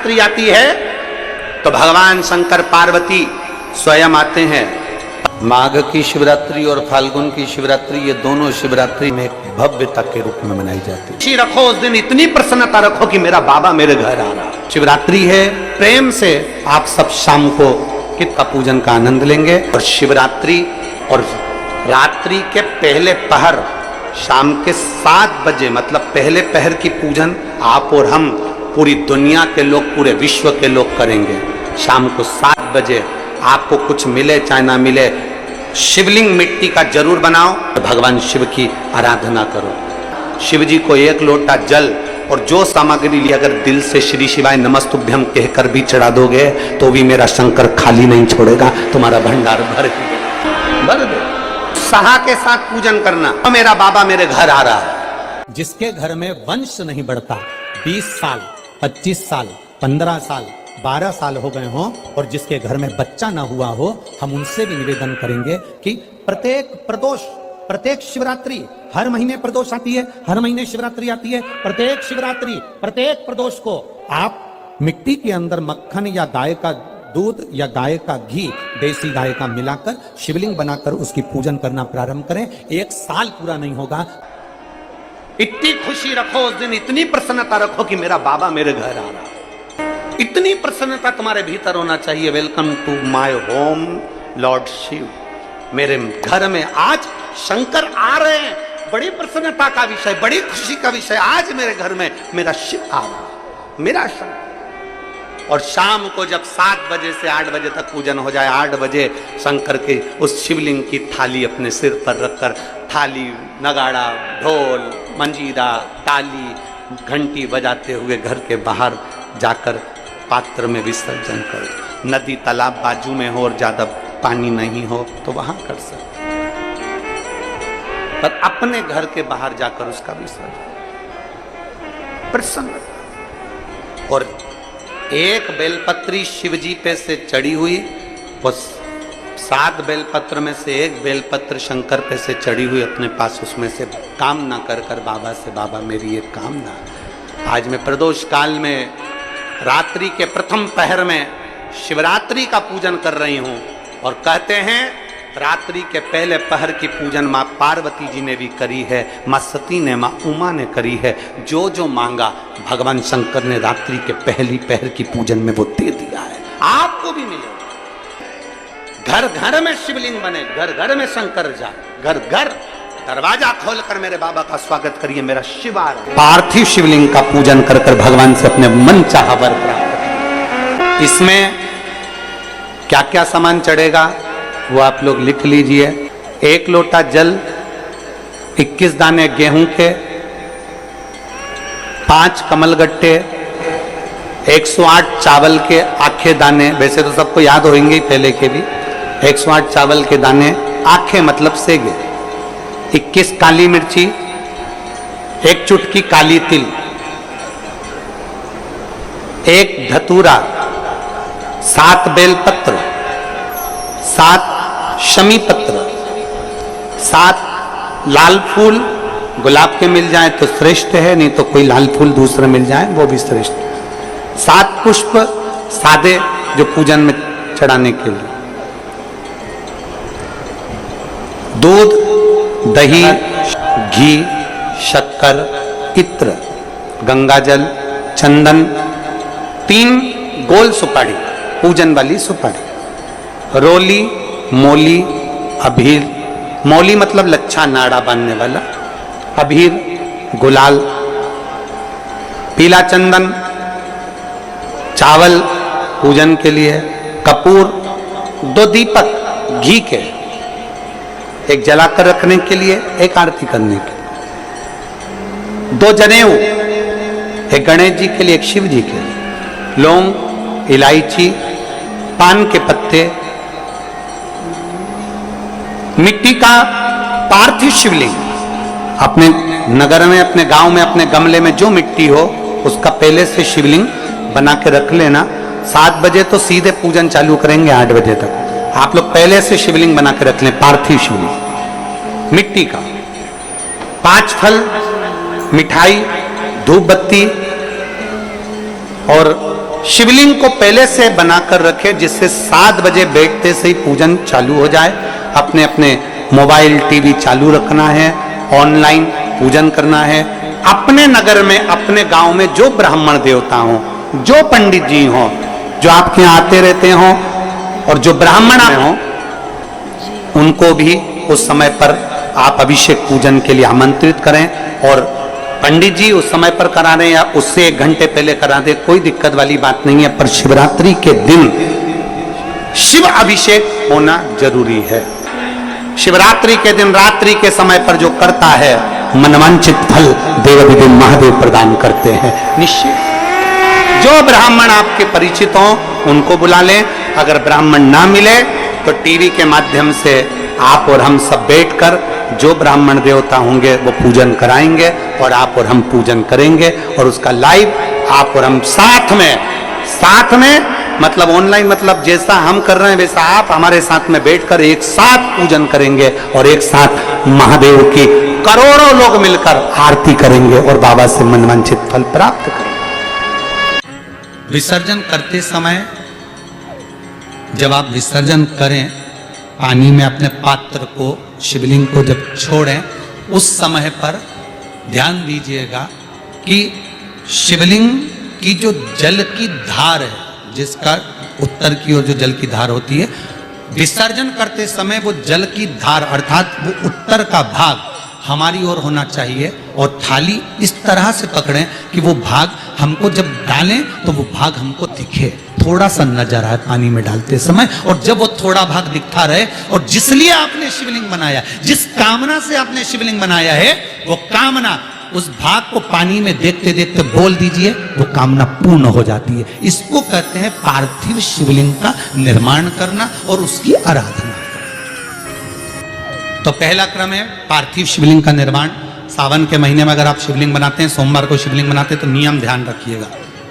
शिवरात्रि आती है तो भगवान शंकर पार्वती स्वयं आते हैं। माघ की शिवरात्रि और फाल्गुन की शिवरात्रि, ये दोनों शिवरात्रि में एक भव्यता के रूप में मनाई जाती है। खुशी रखो उस दिन, इतनी प्रसन्नता रखो कि मेरा बाबा मेरे घर आ रहा। शिवरात्रि है, प्रेम से आप सब शाम को कित का पूजन का आनंद लेंगे। और शिवरात्रि और रात्रि के पहले पहर शाम के 7 बजे, मतलब पहले पहर की पूजन आप और हम, पूरी दुनिया के लोग, पूरे विश्व के लोग करेंगे। शाम को 7 बजे आपको कुछ मिले चाहे ना मिले, शिवलिंग मिट्टी का जरूर बनाओ, भगवान शिव की आराधना करो। शिव जी को 1 लोटा जल और जो सामग्री ली, अगर दिल से श्री शिवाय नमस्तुभ्यम कहकर भी चढ़ा दोगे तो भी मेरा शंकर खाली नहीं छोड़ेगा, तुम्हारा भंडार भर दे। सहा के साथ पूजन करना, तो मेरा बाबा मेरे घर आ रहा है। जिसके घर में वंश नहीं बढ़ता, 20 साल 25 साल 15 साल 12 साल हो गए हों और जिसके घर में बच्चा ना हुआ हो, हम उनसे भी निवेदन करेंगे कि प्रत्येक शिवरात्रि, हर महीने प्रदोष आती है, हर महीने शिवरात्रि आती है, प्रत्येक शिवरात्रि प्रत्येक प्रदोष को आप मिट्टी के अंदर मक्खन या गाय का दूध या गाय का घी, देसी गाय का मिलाकर शिवलिंग बनाकर उसकी पूजन करना प्रारंभ करें। 1 साल पूरा नहीं होगा। इतनी खुशी रखो उस दिन, इतनी प्रसन्नता रखो कि मेरा बाबा मेरे घर आ रहा। इतनी प्रसन्नता तुम्हारे भीतर होना चाहिए। Welcome to my home lord Shiva. मेरे घर में आज शंकर आ रहे हैं, बड़ी प्रसन्नता का विषय, बड़ी खुशी का विषय। आज मेरे घर में मेरा शिव आ रहा, मेरा शंकर। और शाम को जब 7 बजे से 8 बजे तक पूजन हो जाए, 8 बजे शंकर के उस शिवलिंग की थाली अपने सिर पर रखकर, थाली, नगाड़ा, ढोल, मंजीरा, ताली, घंटी बजाते हुए घर के बाहर जाकर पात्र में विसर्जन करो। नदी तालाब बाजू में हो और ज्यादा पानी नहीं हो तो वहां कर सकते, पर अपने घर के बाहर जाकर उसका विसर्जन प्रसन्न। और एक बेलपत्री शिव जी पे से चढ़ी हुई, उस 7 बेलपत्र में से एक बेलपत्र शंकर पे से चढ़ी हुई अपने पास, उसमें से कामना कर बाबा से, बाबा मेरी एक कामना, आज मैं प्रदोष काल में रात्रि के प्रथम पहर में शिवरात्रि का पूजन कर रही हूं। और कहते हैं रात्रि के पहले पहर की पूजन मां पार्वती जी ने भी करी है, मां सती ने, मां उमा ने करी है। जो जो मांगा भगवान शंकर ने रात्रि के पहली पहर की पूजन में वो दे दिया है। आपको भी मिलेगा। घर घर में शिवलिंग बने, घर घर में शंकर जाए, घर घर दरवाजा खोलकर मेरे बाबा का स्वागत करिए। मेरा शिव आ रहा है। पार्थिव शिवलिंग का पूजन कर कर भगवान से अपने मन चाहा वर प्राप्त करें। इसमें क्या क्या सामान चढ़ेगा वो आप लोग लिख लीजिए। 1 लोटा जल, 21 दाने गेहूं के, 5 कमलगट्टे, 108 चावल के आखे दाने, वैसे तो सबको याद होंगे ही पहले के भी। 108 चावल के दाने, आखे मतलब सेगे, 21 काली मिर्ची, 1 चुटकी काली तिल, 1 धतूरा, 7 बेलपत्र, 7 शमी पत्र, 7 लाल फूल, गुलाब के मिल जाए तो श्रेष्ठ है, नहीं तो कोई लाल फूल दूसरा मिल जाए वो भी श्रेष्ठ। 7 पुष्प सादे जो पूजन में चढ़ाने के लिए, दूध, दही, घी, शक्कर, इत्र, गंगाजल, चंदन, 3 गोल सुपारी, पूजन वाली सुपारी, रोली, मोली, अभीर, मोली मतलब लच्छा नाड़ा बांधने वाला, अभीर, गुलाल, पीला चंदन, चावल पूजन के लिए, कपूर, 2 दीपक घी के, एक जलाकर रखने के लिए, एक आरती करने के लिए, 2 जनेऊ, एक गणेश जी के लिए, एक शिव जी के लिए, लौंग, इलायची, पान के पत्ते, मिट्टी का पार्थिव शिवलिंग। अपने नगर में, अपने गांव में, अपने गमले में जो मिट्टी हो उसका पहले से शिवलिंग बना के रख लेना। 7 बजे तो सीधे पूजन चालू करेंगे, 8 बजे तक आप लोग पहले से शिवलिंग बना के रख लें, पार्थिव शिवलिंग मिट्टी का। 5 फल, मिठाई, धूप बत्ती और शिवलिंग को पहले से बनाकर रखे, जिससे 7 बजे बैठते से ही पूजन चालू हो जाए। अपने अपने मोबाइल टीवी चालू रखना है, ऑनलाइन पूजन करना है। अपने नगर में, अपने गांव में जो ब्राह्मण देवता हो, जो पंडित जी हो, जो आपके यहाँ आते रहते हो, और जो ब्राह्मण हो, उनको भी उस समय पर आप अभिषेक पूजन के लिए आमंत्रित करें। और पंडित जी उस समय पर करा रहे हैं या उससे 1 घंटे पहले करा दे, कोई दिक्कत वाली बात नहीं है। पर शिवरात्रि के दिन शिव अभिषेक होना जरूरी है। शिवरात्रि के दिन रात्रि के समय पर जो करता है, मनवांचित फल देव महादेव प्रदान करते हैं निश्चित। जो ब्राह्मण आपके परिचित हो उनको बुला लें। अगर ब्राह्मण ना मिले तो टीवी के माध्यम से आप और हम सब बैठकर जो ब्राह्मण देवता होंगे वो पूजन कराएंगे, और आप और हम पूजन करेंगे। और उसका लाइव आप और हम साथ में मतलब ऑनलाइन, मतलब जैसा हम कर रहे हैं वैसा आप हमारे साथ में बैठकर एक साथ पूजन करेंगे, और एक साथ महादेव की करोड़ों लोग मिलकर आरती करेंगे और बाबा से मनवांछित फल प्राप्त करेंगे। विसर्जन करते समय जब आप विसर्जन करें, पानी में अपने पात्र को, शिवलिंग को जब छोड़ें, उस समय पर ध्यान दीजिएगा कि शिवलिंग की जो जल की धार है, जिसका उत्तर की ओर जो जल की धार होती है, विसर्जन करते समय वो जल की धार अर्थात वो उत्तर का भाग हमारी ओर होना चाहिए। और थाली इस तरह से पकड़ें कि वो भाग हमको जब डालें तो वो भाग हमको दिखे, थोड़ा सा नजर आए पानी में डालते समय। और जब वो थोड़ा भाग दिखता रहे, और जिसलिए आपने शिवलिंग बनाया, जिस कामना से आपने शिवलिंग बनाया है, वो कामना उस भाग को पानी में देखते देखते बोल दीजिए, वो कामना पूर्ण हो जाती है। इसको कहते हैं पार्थिव शिवलिंग का निर्माण करना और उसकी आराधना। तो पहला क्रम है पार्थिव शिवलिंग का निर्माण। सावन के महीने में अगर आप शिवलिंग बनाते हैं, सोमवार को शिवलिंग बनाते हैं, तो नियम ध्यान रखिएगा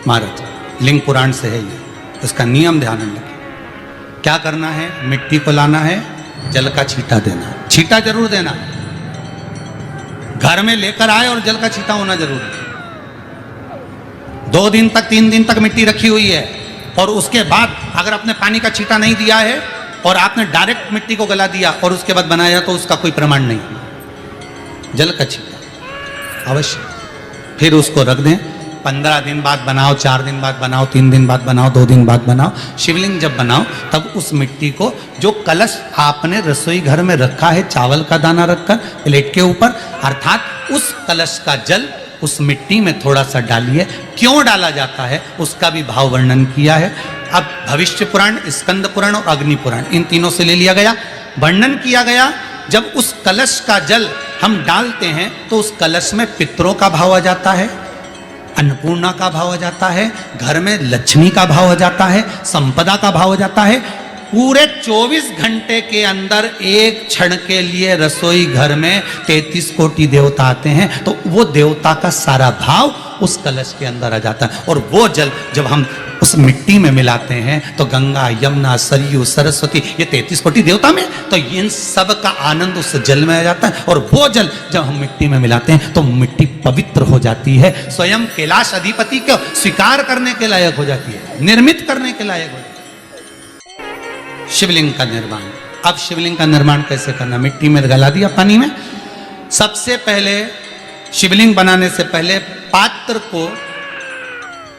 महाराज, लिंग पुराण से है ये, इसका नियम ध्यान रखिए। क्या करना है? मिट्टी को लाना है, जल का छींटा देना, छींटा जरूर देना, घर में लेकर आए और जल का छींटा होना जरूरी है। 2 दिन तक 3 दिन तक मिट्टी रखी हुई है, और उसके बाद अगर आपने पानी का छींटा नहीं दिया है और आपने डायरेक्ट मिट्टी को गला दिया और उसके बाद बनाया, तो उसका कोई प्रमाण नहीं। जल का छींटा अवश्य। फिर उसको रख दें, 15 दिन बाद बनाओ, 4 दिन बाद बनाओ, 3 दिन बाद बनाओ, 2 दिन बाद बनाओ। शिवलिंग जब बनाओ तब उस मिट्टी को, जो कलश आपने रसोई घर में रखा है चावल का दाना रखकर प्लेट के ऊपर, अर्थात उस कलश का जल उस मिट्टी में थोड़ा सा डालिए। क्यों डाला जाता है उसका भी भाव वर्णन किया है। अब भविष्य पुराण, स्कंद पुराण और अग्नि पुराण, इन तीनों से ले लिया गया, वर्णन किया गया। जब उस कलश का जल हम डालते हैं तो उस कलश में पितरों का भाव आ जाता है, अन्नपूर्णा का भाव आ जाता है, घर में लक्ष्मी का भाव आ जाता है, संपदा का भाव आ जाता है। पूरे 24 घंटे के अंदर एक क्षण के लिए रसोई घर में 33 कोटि देवता आते हैं, तो वो देवता का सारा भाव उस कलश के अंदर आ जाता है। और वो जल जब हम उस मिट्टी में मिलाते हैं तो गंगा, यमुना, सरयू, सरस्वती, ये 33 कोटि देवता में, तो इन सब का आनंद उस जल में आ जाता है। और वो जल जब हम मिट्टी में मिलाते हैं तो मिट्टी पवित्र हो जाती है, स्वयं कैलाश अधिपति को स्वीकार करने के लायक हो जाती है, निर्मित करने के लायक हो जाती है। शिवलिंग का निर्माण। अब शिवलिंग का निर्माण कैसे करना? मिट्टी में गला दिया पानी में। सबसे पहले शिवलिंग बनाने से पहले पात्र को,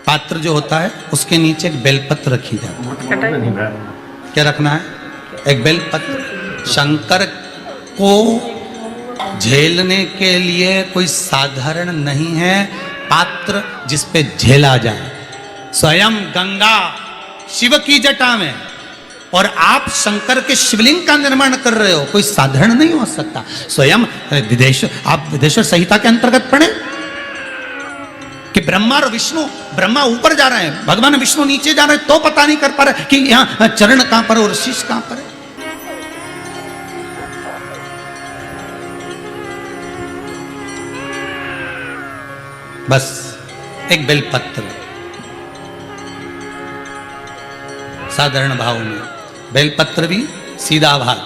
पात्र जो होता है उसके नीचे एक बेलपत्र रखी जाती है। क्या रखना है? एक बेलपत्र। शंकर को झेलने के लिए कोई साधारण नहीं है पात्र जिस पे झेला जाए। स्वयं गंगा शिव की जटा में, और आप शंकर के शिवलिंग का निर्माण कर रहे हो, कोई साधारण नहीं हो सकता। स्वयं आप विदेश्वर संहिता के अंतर्गत पढ़े कि ब्रह्मा और विष्णु, ब्रह्मा ऊपर जा रहे हैं, भगवान विष्णु नीचे जा रहे हैं, तो पता नहीं कर पा रहे कि यहां चरण कहां पर और शीश कहां पर है। बस एक बेलपत्र साधारण भाव में, बेलपत्र भी सीधा भाग,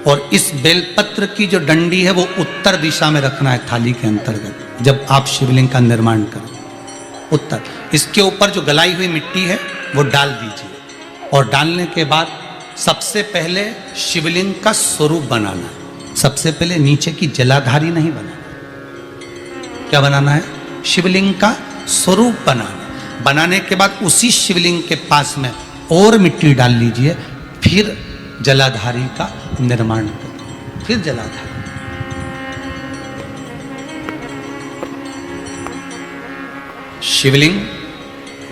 और इस बेलपत्र की जो डंडी है वो उत्तर दिशा में रखना है थाली के अंतर्गत जब आप शिवलिंग का निर्माण करें। उत्तर। इसके ऊपर जो गलाई हुई मिट्टी है वो डाल दीजिए और डालने के बाद सबसे पहले शिवलिंग का स्वरूप बनाना है। सबसे पहले नीचे की जलाधारी नहीं बनाना। क्या बनाना है? शिवलिंग का स्वरूप बनाना। बनाने के बाद उसी शिवलिंग के पास में और मिट्टी डाल लीजिए, फिर जलाधारी का निर्माण करिए, फिर जलाधारी। शिवलिंग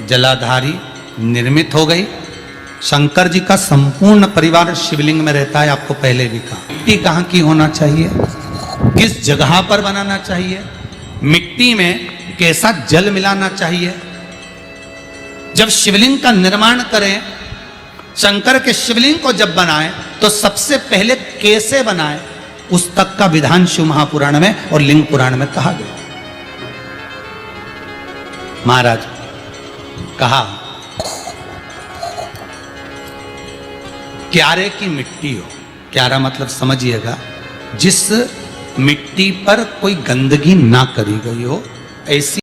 जलाधारी निर्मित हो गई। शंकर जी का संपूर्ण परिवार शिवलिंग में रहता है, आपको पहले भी कहा। मिट्टी कहाँ की होना चाहिए, किस जगह पर बनाना चाहिए, मिट्टी में कैसा जल मिलाना चाहिए। जब शिवलिंग का निर्माण करें, शंकर के शिवलिंग को जब बनाएं तो सबसे पहले कैसे बनाएं, उस तक का विधान शिव महापुराण में और लिंग पुराण में कहा गया। महाराज कहा क्यारे की मिट्टी हो। क्यारा मतलब समझिएगा, जिस मिट्टी पर कोई गंदगी ना करी गई हो, ऐसी